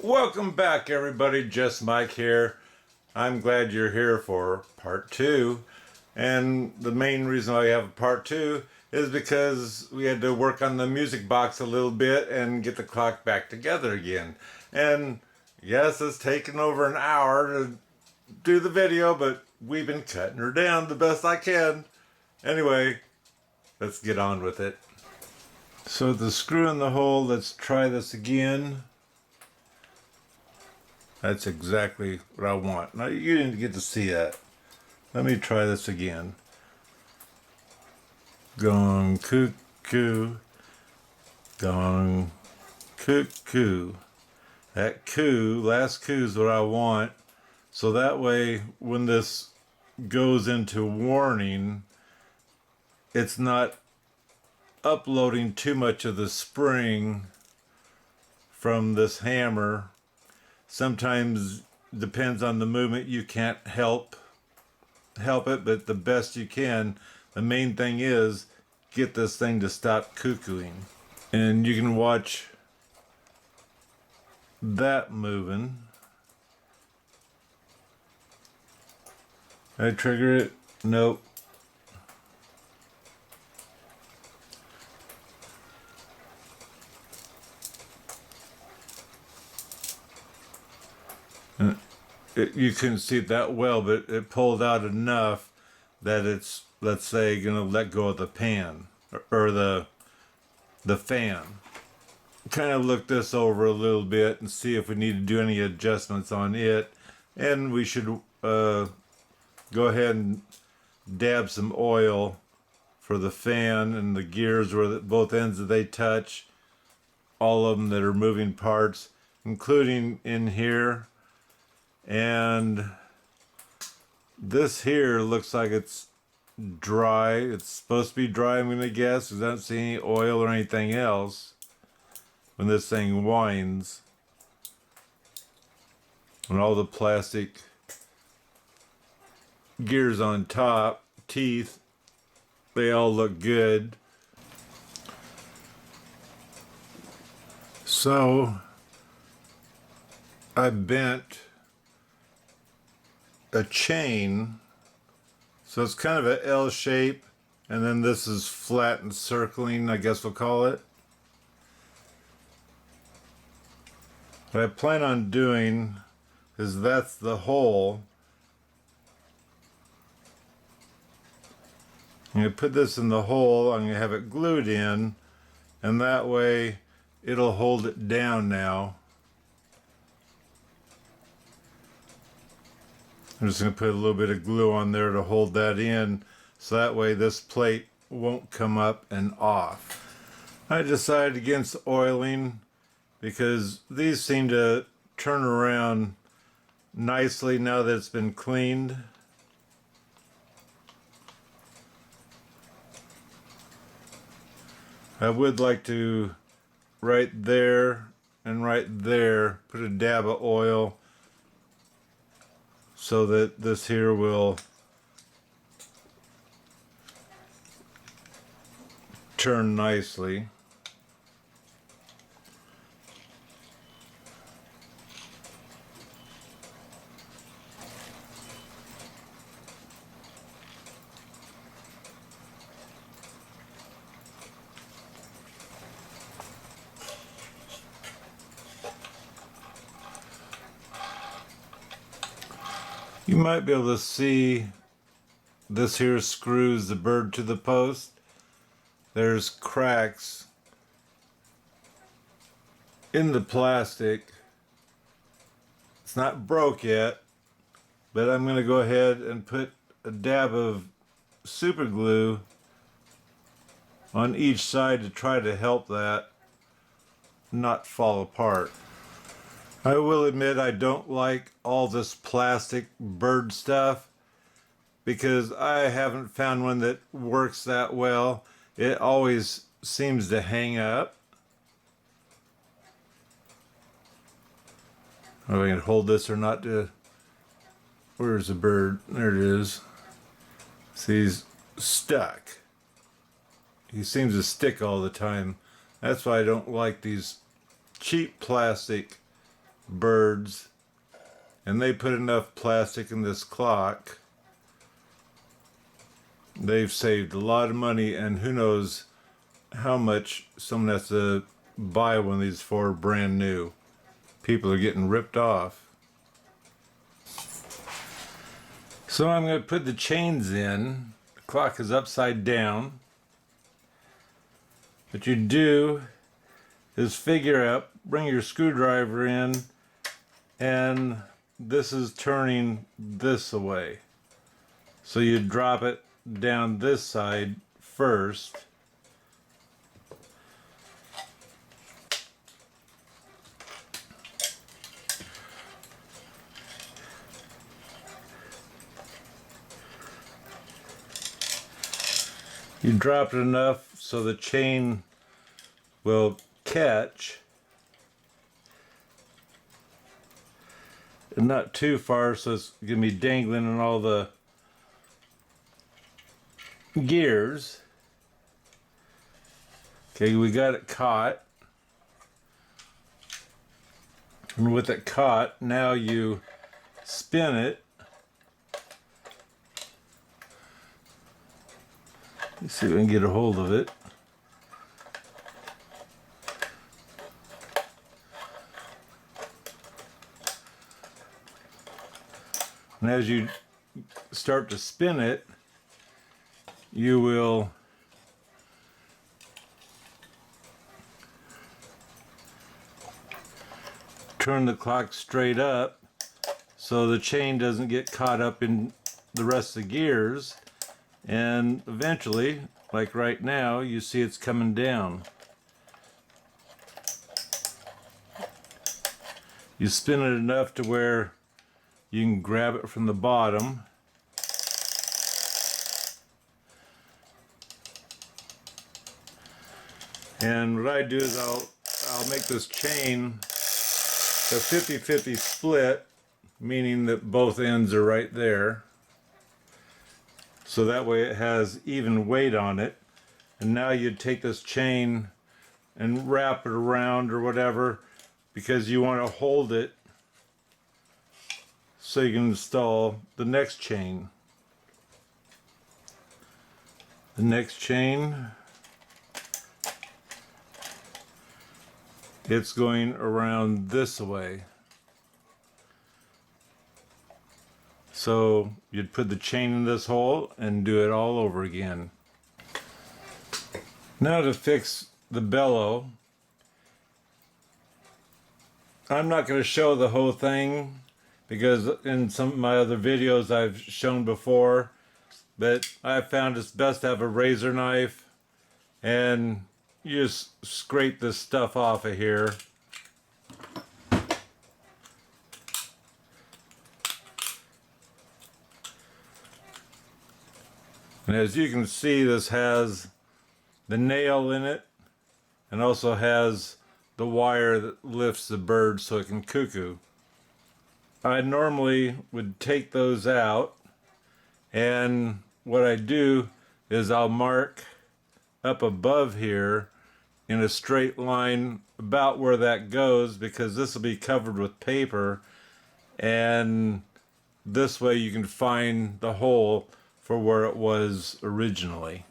Welcome back, everybody. Just Mike here. I'm glad you're here for part two. And the main reason why I have a part two is because we had to work on the music box a little bit and get the clock back together again. And yes, it's taken over an hour to do the video, but we've been cutting her down the best I can. Anyway, let's get on with it. So the screw in the hole, let's try this again. That's exactly what I want. Now, you didn't get to see that. Let me try this again. Gong, cuckoo. Gong, cuckoo. That coo, last coo is what I want. So that way, when this goes into warning, it's not uploading too much of the spring from this hammer. Sometimes, depends on the movement, you can't help it, but the best you can. The main thing is get this thing to stop cuckooing. And you can watch that moving. I trigger it? Nope. You couldn't see it that well, but it pulled out enough that it's, let's say, gonna let go of the pan or the fan. Kind of look this over a little bit and see if we need to do any adjustments on it, and we should go ahead and dab some oil for the fan and the gears where both ends that they touch, all of them that are moving parts, including in here. And this here looks like it's dry. It's supposed to be dry, I'm gonna guess, because I don't see any oil or anything else when this thing winds. And all the plastic gears on top, teeth, they all look good. So I bent a chain, so it's kind of an L shape, and then this is flat and circling, I guess we'll call it. What I plan on doing is that's the hole. I'm going to put this in the hole, I'm going to have it glued in, and that way it'll hold it down now. I'm just going to put a little bit of glue on there to hold that in, so that way this plate won't come up and off. I decided against oiling because these seem to turn around nicely now that it's been cleaned. I would like to, right there and right there, put a dab of oil so that this here will turn nicely. You might be able to see this here screws the bird to the post. There's cracks in the plastic. It's not broke yet, but I'm going to go ahead and put a dab of super glue on each side to try to help that not fall apart. I will admit I don't like all this plastic bird stuff because I haven't found one that works that well. It always seems to hang up. I don't know if I can hold this or not to... Where's the bird? There it is. See, he's stuck. He seems to stick all the time. That's why I don't like these cheap plastic birds, and they put enough plastic in this clock. They've saved a lot of money, and who knows how much someone has to buy one of these for brand new. People are getting ripped off. So I'm going to put the chains in. The clock is upside down. What you do is figure out, bring your screwdriver in, and this is turning this away. So you drop it down this side first. You drop it enough so the chain will catch, and not too far so it's going to be dangling in all the gears. Okay, we got it caught. And with it caught, now you spin it. Let's see if we can get a hold of it. And as you start to spin it, you will turn the clock straight up so the chain doesn't get caught up in the rest of the gears. And eventually, like right now, you see it's coming down. You spin it enough to where you can grab it from the bottom. And what I do is I'll make this chain a 50-50 split, meaning that both ends are right there. So that way it has even weight on it. And now you'd take this chain and wrap it around or whatever, because you want to hold it so you can install the next chain. The next chain, it's going around this way. So you'd put the chain in this hole and do it all over again. Now to fix the bellow, I'm not going to show the whole thing because in some of my other videos I've shown before, but I found it's best to have a razor knife and you just scrape this stuff off of here. And as you can see, this has the nail in it and also has the wire that lifts the bird so it can cuckoo. I normally would take those out, and what I do is I'll mark up above here in a straight line about where that goes, because this will be covered with paper, and this way you can find the hole for where it was originally.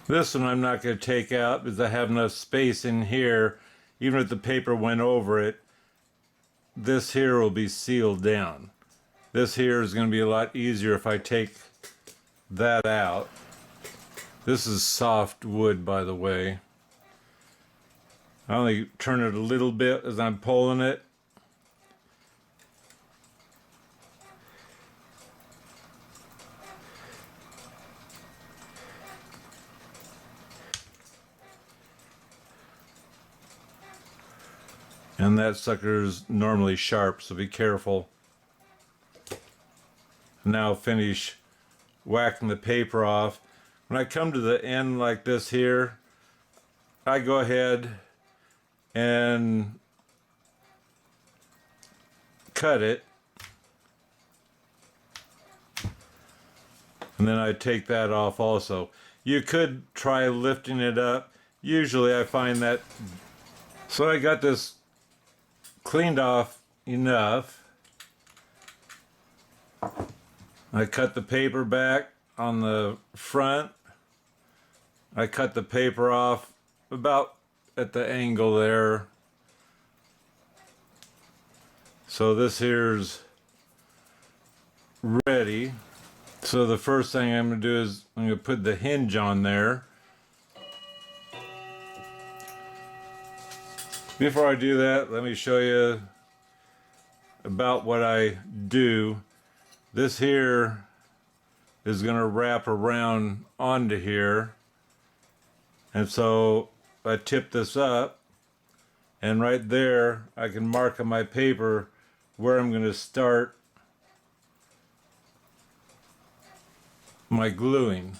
This one I'm not going to take out because I have enough space in here. Even if the paper went over it, this here will be sealed down. This here is going to be a lot easier if I take that out. This is soft wood, by the way. I only turn it a little bit as I'm pulling it. And that sucker's normally sharp, so be careful. Now finish whacking the paper off. When I come to the end like this here, I go ahead and cut it. And And then I take that off also. You could try lifting it up. Usually I find that. So I got this cleaned off enough. I cut the paper back on the front. I cut the paper off about at the angle there. So this here's ready. So the first thing I'm going to do is I'm going to put the hinge on there. Before I do that, let me show you about what I do. This here is going to wrap around onto here. And so I tip this up, and right there I can mark on my paper where I'm going to start my gluing.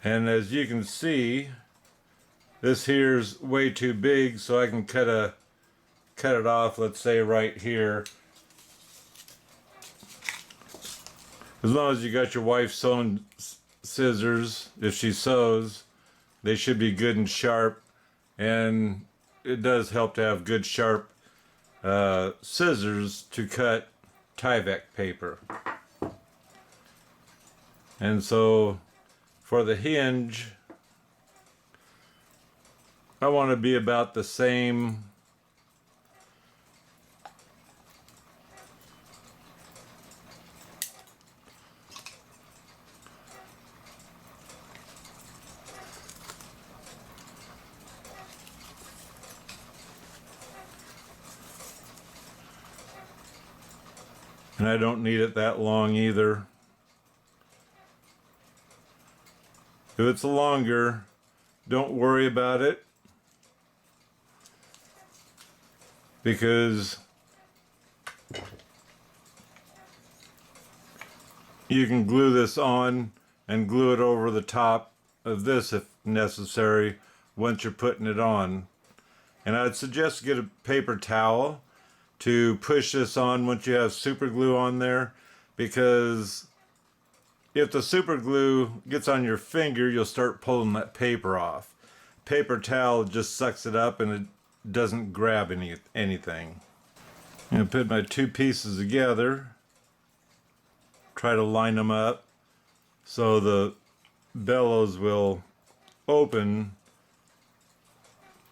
And as you can see, this here's way too big, so I can cut it off, let's say right here. As long as you got your wife's sewing scissors, if she sews, they should be good and sharp. And it does help to have good sharp scissors to cut Tyvek paper. And so for the hinge, I want to be about the same. And I don't need it that long either. If it's longer, don't worry about it, because you can glue this on and glue it over the top of this if necessary once you're putting it on. And I'd suggest to get a paper towel to push this on once you have super glue on there, because if the super glue gets on your finger, you'll start pulling that paper off. Paper towel just sucks it up and it doesn't grab anything. I'm going to put my two pieces together, try to line them up so the bellows will open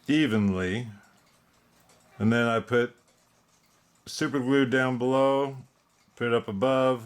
evenly. And then I put super glue down below, put it up above.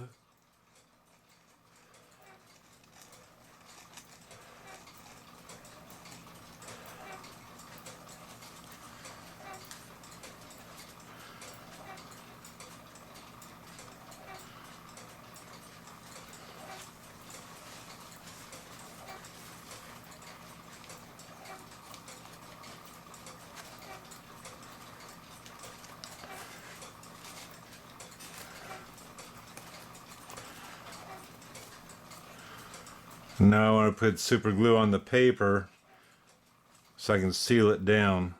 Now I want to put super glue on the paper so I can seal it down.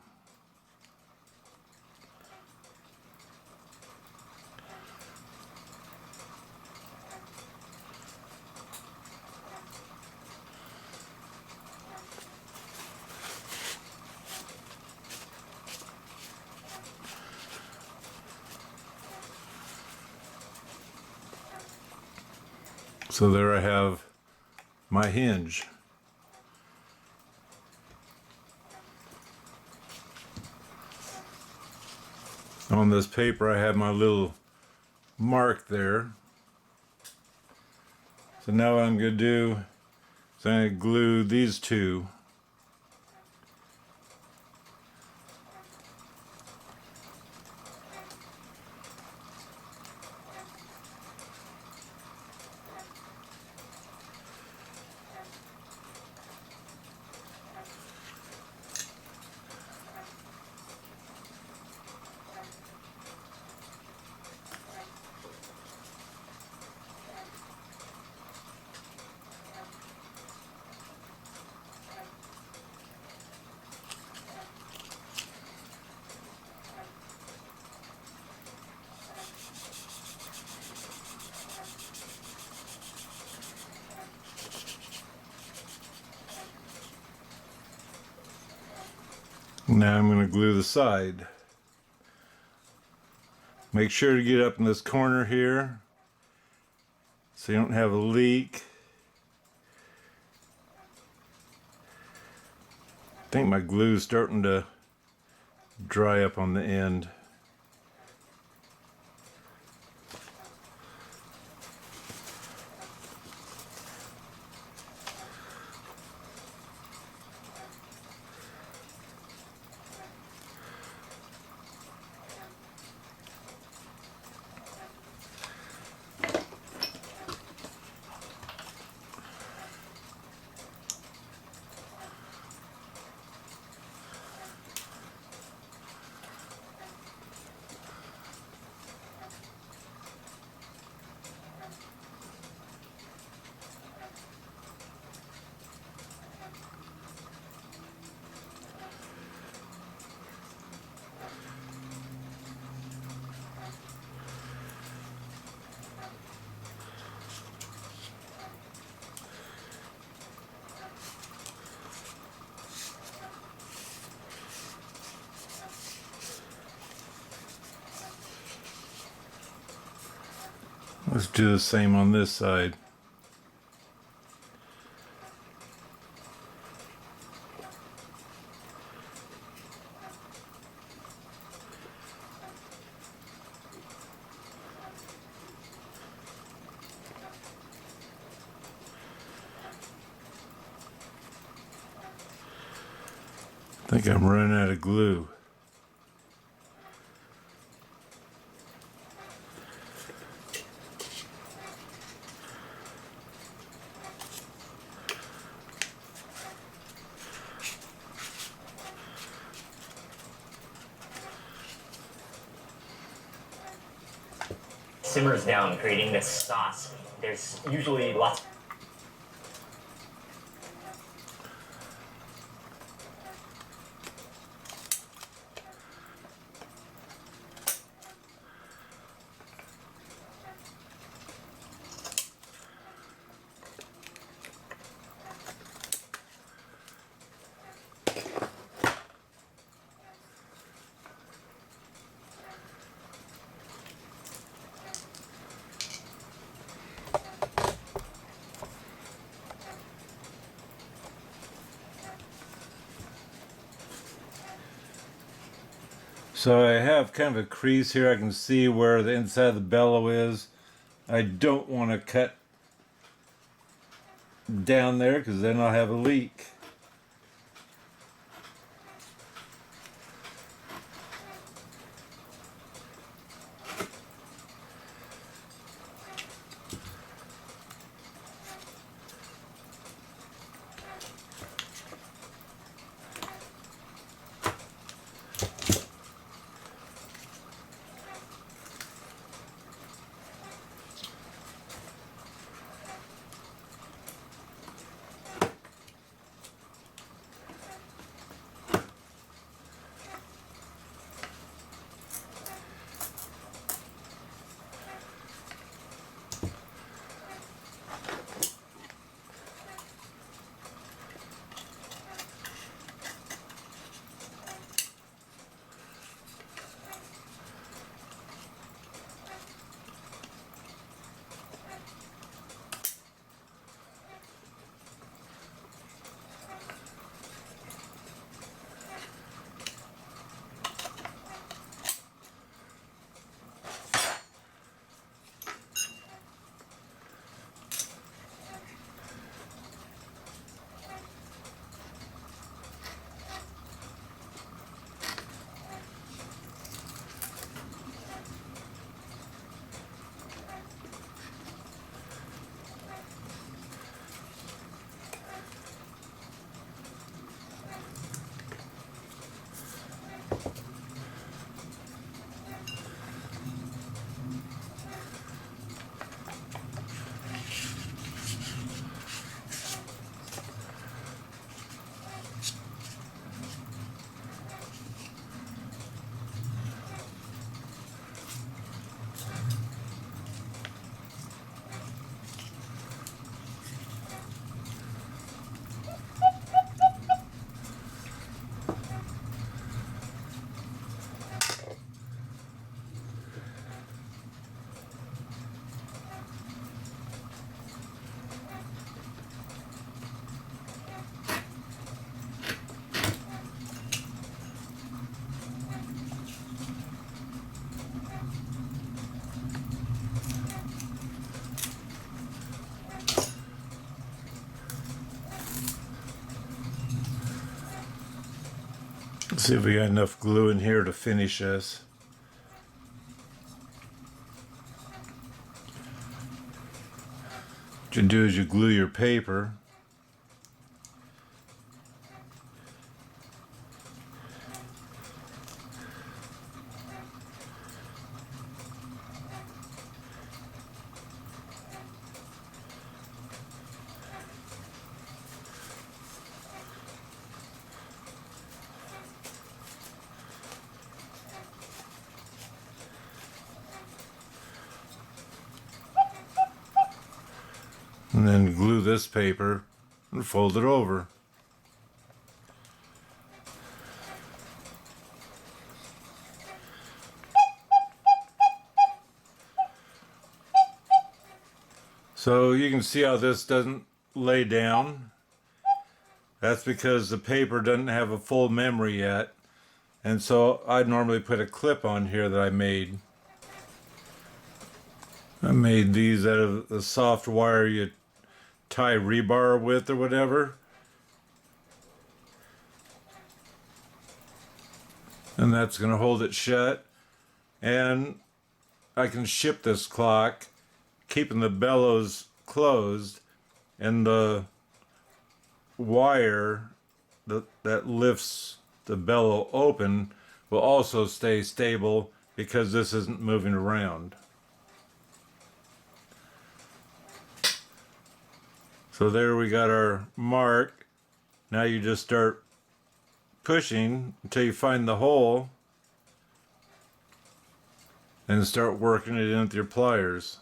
So there I have my hinge. On this paper I have my little mark there. So now what I'm going to do is I'm going to glue these two. Now I'm going to glue the side. Make sure to get up in this corner here so you don't have a leak. I think my glue is starting to dry up on the end. Let's do the same on this side. I think I'm running out of glue. Simmers down, creating this sauce. There's usually lots. So I have kind of a crease here. I can see where the inside of the bellow is. I don't want to cut down there because then I'll have a leak. See if we got enough glue in here to finish this. What you do is you glue your paper. And then glue this paper and fold it over. So you can see how this doesn't lay down. That's because the paper doesn't have a full memory yet. And so I'd normally put a clip on here that I made. I made these out of the soft wire you tie rebar with or whatever. And that's going to hold it shut. And I can ship this clock keeping the bellows closed, and the wire that lifts the bellow open will also stay stable because this isn't moving around. So there we got our mark. Now you just start pushing until you find the hole and start working it in with your pliers.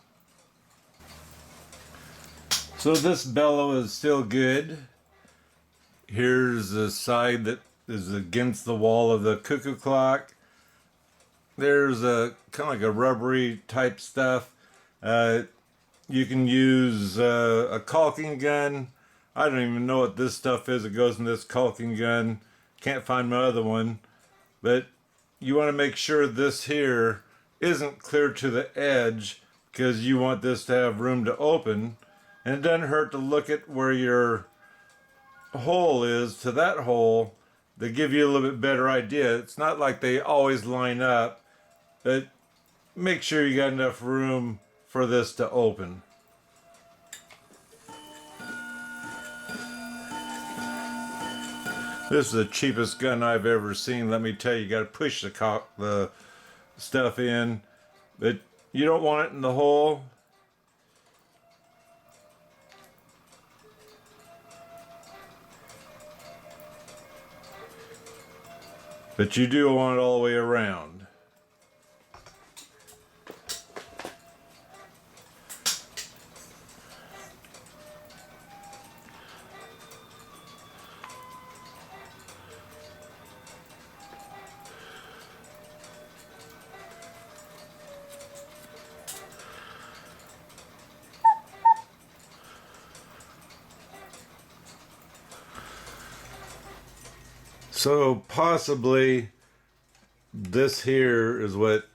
So this bellow is still good. Here's the side that is against the wall of the cuckoo clock. There's a kind of like a rubbery type stuff. You can use a caulking gun. I don't even know what this stuff is that goes in this caulking gun. Can't find my other one. But you want to make sure this here isn't clear to the edge because you want this to have room to open. And it doesn't hurt to look at where your hole is to that hole to give you a little bit better idea. It's not like they always line up, but make sure you got enough room for this to open. This is the cheapest gun I've ever seen. Let me tell you, you got to push the stuff in, but you don't want it in the hole. But you do want it all the way around. So possibly this here is what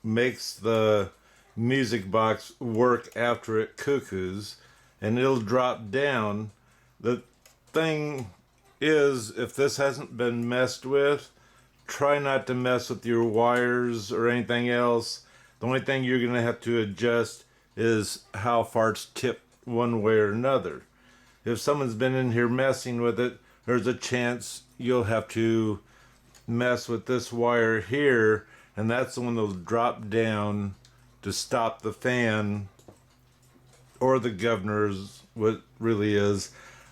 makes the music box work after it cuckoos, and it'll drop down. The thing is, if this hasn't been messed with, try not to mess with your wires or anything else. The only thing you're going to have to adjust is how far it's tipped one way or another. If someone's been in here messing with it, there's a chance you'll have to mess with this wire here, and that's the one that'll drop down to stop the fan, or the governors, what really is,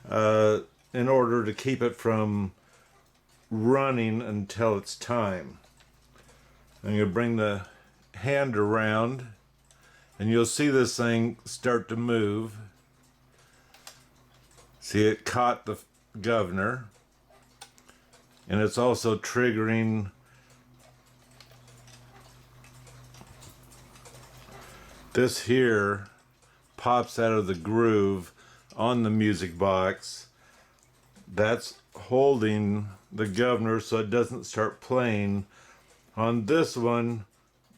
in order to keep it from running until it's time. I'm going to bring the hand around, and you'll see this thing start to move. See, it caught the governor, and it's also triggering this here pops out of the groove on the music box. That's holding the governor so it doesn't start playing. On this one,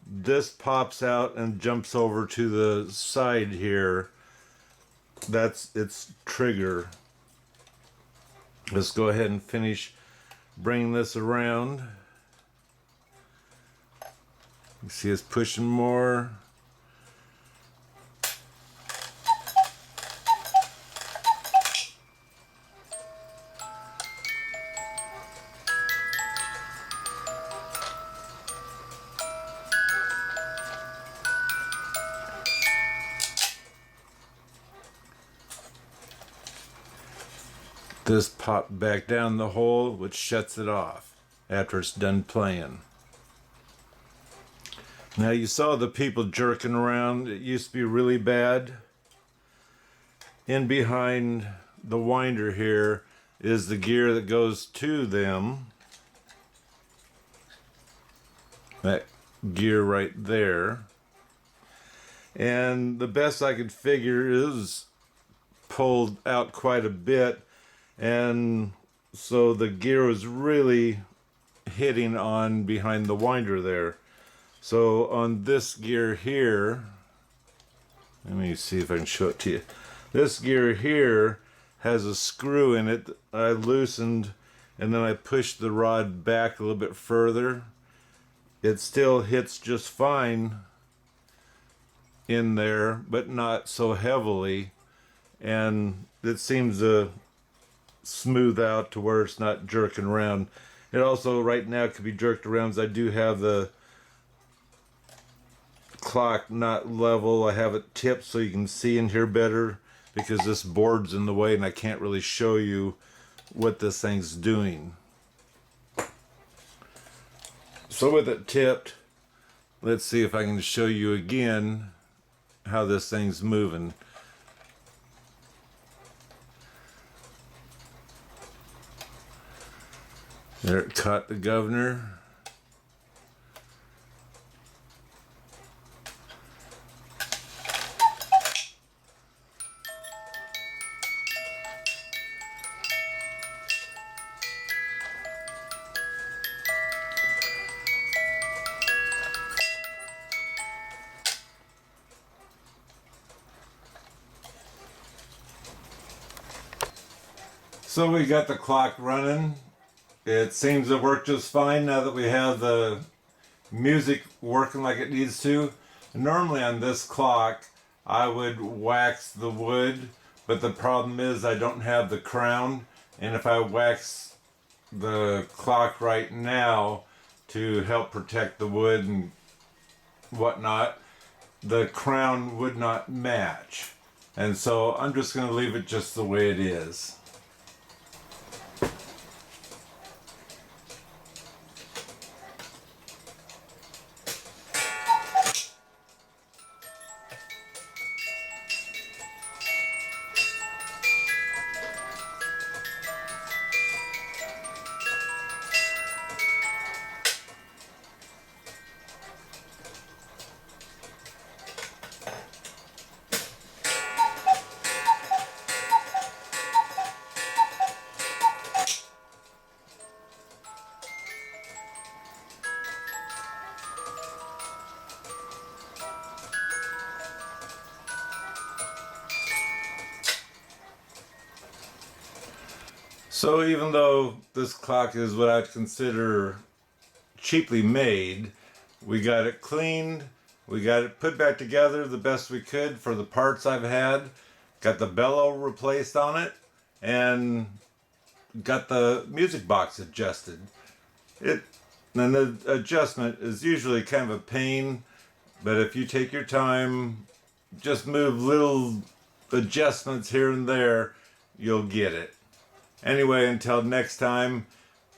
this pops out and jumps over to the side here. That's its trigger. Let's go ahead and finish bring this around. You see us pushing more. This popped back down the hole, which shuts it off after it's done playing. Now you saw the people jerking around. It used to be really bad. In behind the winder here is the gear that goes to them. That gear right there. And the best I could figure is pulled out quite a bit, and so the gear was really hitting on behind the winder there. So on this gear here, let me see if I can show it to you. This gear here has a screw in it that I loosened, and then I pushed the rod back a little bit further. It still hits just fine in there, but not so heavily, and it seems to smooth out to where it's not jerking around. It also right now could be jerked around as I do have the clock not level. I have it tipped so you can see and hear better because this board's in the way and I can't really show you what this thing's doing. So with it tipped, let's see if I can show you again how this thing's moving. There, it caught the governor. So we got the clock running. It seems to work just fine now that we have the music working like it needs to. Normally on this clock, I would wax the wood, but the problem is I don't have the crown, and if I wax the clock right now to help protect the wood and whatnot, the crown would not match. And so I'm just going to leave it just the way it is. So even though this clock is what I'd consider cheaply made, we got it cleaned, we got it put back together the best we could for the parts I've had, got the bellow replaced on it, and got the music box adjusted. And the adjustment is usually kind of a pain, but if you take your time, just move little adjustments here and there, you'll get it. Anyway, until next time,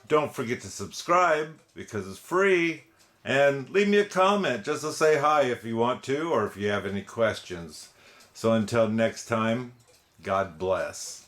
don't forget to subscribe because it's free, and leave me a comment just to say hi if you want to, or if you have any questions. So until next time, God bless.